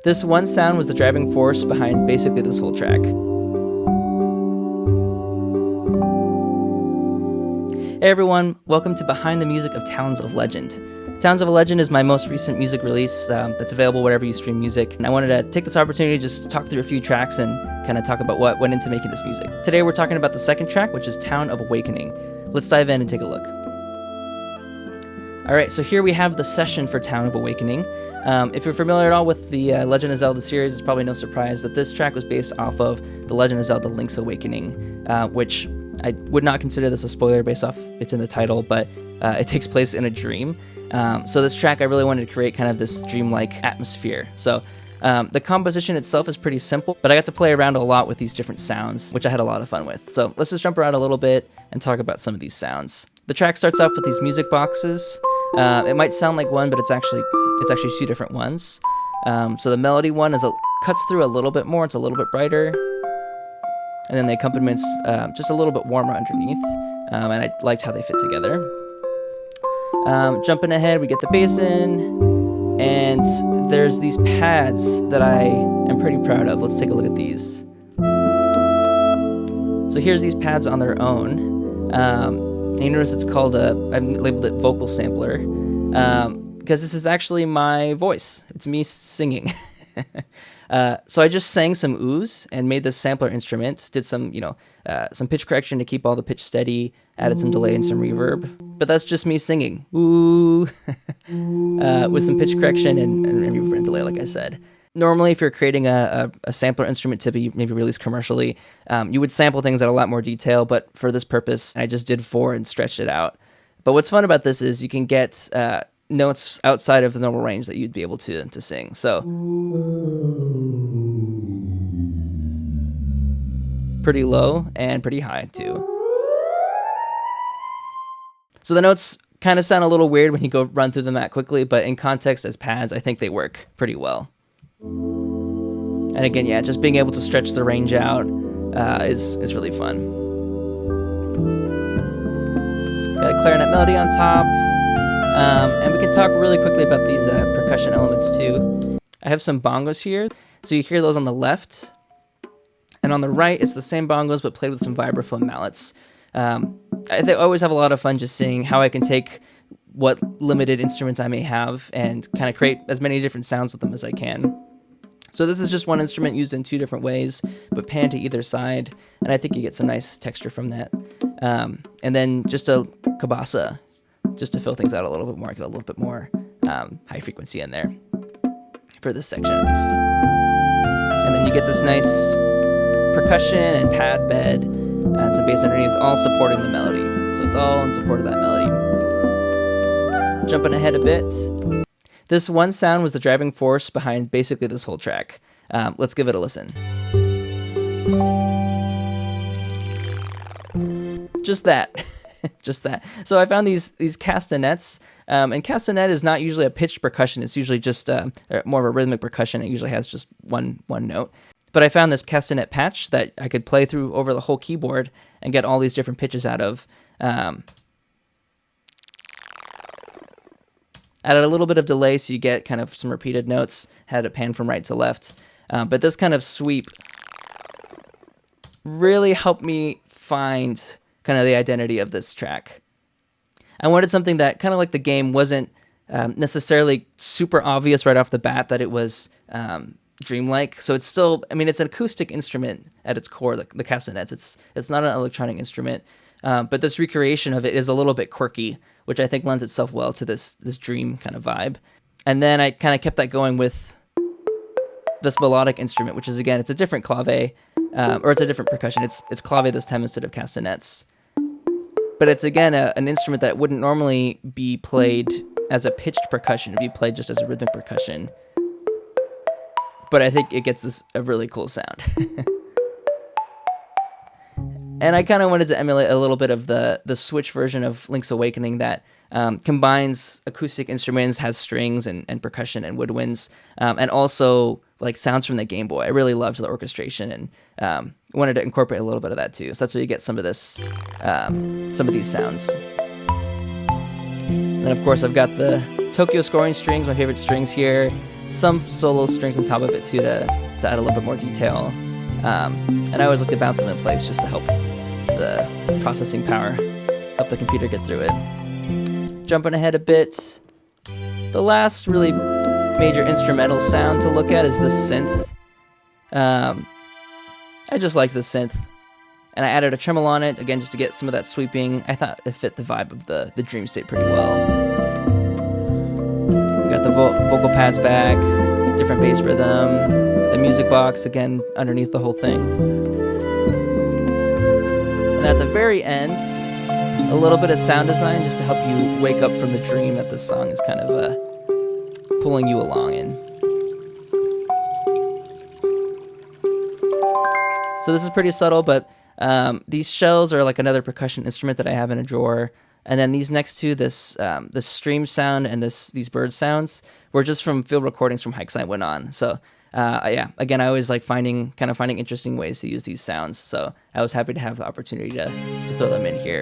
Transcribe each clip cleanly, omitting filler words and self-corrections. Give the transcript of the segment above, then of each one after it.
This one sound was the driving force behind basically this whole track. Hey everyone, welcome to Behind the Music of Towns of Legend. Towns of Legend is my most recent music release that's available wherever you stream music. And I wanted to take this opportunity to just talk through a few tracks and kind of talk about what went into making this music. Today we're talking about the second track, which is Town of Awakening. Let's dive in and take a look. Alright, so here we have the session for Town of Awakening. If you're familiar at all with the Legend of Zelda series, it's probably no surprise that this track was based off of the Legend of Zelda Link's Awakening, which I would not consider this a spoiler based off it's in the title, but it takes place in a dream. So this track, I really wanted to create kind of this dreamlike atmosphere. So the composition itself is pretty simple, but I got to play around a lot with these different sounds, which I had a lot of fun with. So let's just jump around a little bit and talk about some of these sounds. The track starts off with these music boxes. It might sound like one, but it's actually two different ones. So the melody one cuts through a little bit more. It's a little bit brighter. And then the accompaniments just a little bit warmer underneath. And I liked how they fit together. Jumping ahead, we get the bass in. And there's these pads that I am pretty proud of. Let's take a look at these. So here's these pads on their own. And you notice it's called I've labeled it vocal sampler. Because this is actually my voice. It's me singing. So I just sang some oohs and made this sampler instrument, did some pitch correction to keep all the pitch steady, added some delay and some reverb. But that's just me singing, ooh, with some pitch correction and reverb and delay, like I said. Normally, if you're creating a sampler instrument to be maybe released commercially, you would sample things at a lot more detail, but for this purpose, I just did 4 and stretched it out. But what's fun about this is you can get notes outside of the normal range that you'd be able to sing. So pretty low and pretty high too. So the notes kind of sound a little weird when you go run through them that quickly, but in context as pads, I think they work pretty well. And again, yeah, just being able to stretch the range out is really fun. Got a clarinet melody on top. And we can talk really quickly about these percussion elements too. I have some bongos here. So you hear those on the left. And on the right, it's the same bongos, but played with some vibraphone mallets. I always have a lot of fun just seeing how I can take what limited instruments I may have and kind of create as many different sounds with them as I can. So this is just one instrument used in 2 different ways, but pan to either side. And I think you get some nice texture from that. And then just a kabasa, just to fill things out a little bit more, get a little bit more high frequency in there, for this section at least. And then you get this nice percussion and pad bed and some bass underneath, all supporting the melody. So it's all in support of that melody. Jumping ahead a bit, this one sound was the driving force behind basically this whole track. Let's give it a listen. Just that. Just that. So I found these castanets, and castanet is not usually a pitched percussion. It's usually just more of a rhythmic percussion. It usually has just one note. But I found this castanet patch that I could play through over the whole keyboard and get all these different pitches out of. Added a little bit of delay so you get kind of some repeated notes. Had it pan from right to left. But this kind of sweep really helped me find kind of the identity of this track. I wanted something that kind of like the game wasn't necessarily super obvious right off the bat that it was dreamlike. So it's still, it's an acoustic instrument at its core, the castanets. It's not an electronic instrument, but this recreation of it is a little bit quirky, which I think lends itself well to this dream kind of vibe. And then I kind of kept that going with this melodic instrument, which is, again, it's a different clave, or it's a different percussion. It's clave this time instead of castanets. But it's, again, an instrument that wouldn't normally be played as a pitched percussion. It'd be played just as a rhythmic percussion. But I think it gets a really cool sound. And I kind of wanted to emulate a little bit of the Switch version of Link's Awakening that combines acoustic instruments, has strings and percussion and woodwinds, and also like sounds from the Game Boy. I really loved the orchestration and wanted to incorporate a little bit of that too. So that's where you get some of this, some of these sounds. And then of course I've got the Tokyo scoring strings, my favorite strings here. some solo strings on top of it too to add a little bit more detail. And I always like to bounce them in place just to help the processing power, help the computer get through it. Jumping ahead a bit, the last really major instrumental sound to look at is the synth. I just liked the synth, and I added a tremolo on it, again, just to get some of that sweeping. I thought it fit the vibe of the dream state pretty well. We got the vocal pads back, different bass rhythm, the music box, again, underneath the whole thing. And at the very end, a little bit of sound design just to help you wake up from the dream that this song is kind of pulling you along in. So this is pretty subtle, but these shells are like another percussion instrument that I have in a drawer. And then these next two, this stream sound and these bird sounds, were just from field recordings from hikes I went on. So yeah, again, I always like finding interesting ways to use these sounds. So I was happy to have the opportunity to throw them in here.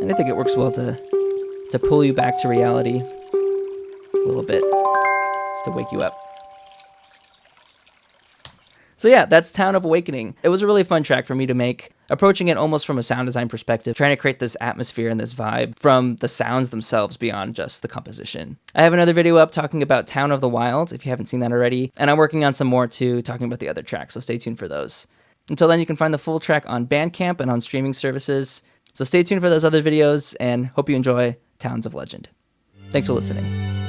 And I think it works well to pull you back to reality a little bit, just to wake you up. So yeah, that's Town of Awakening. It was a really fun track for me to make, approaching it almost from a sound design perspective, trying to create this atmosphere and this vibe from the sounds themselves beyond just the composition. I have another video up talking about Town of the Wild, if you haven't seen that already, and I'm working on some more too, talking about the other tracks, so stay tuned for those. Until then, you can find the full track on Bandcamp and on streaming services, so stay tuned for those other videos, and hope you enjoy Towns of Legend. Thanks for listening.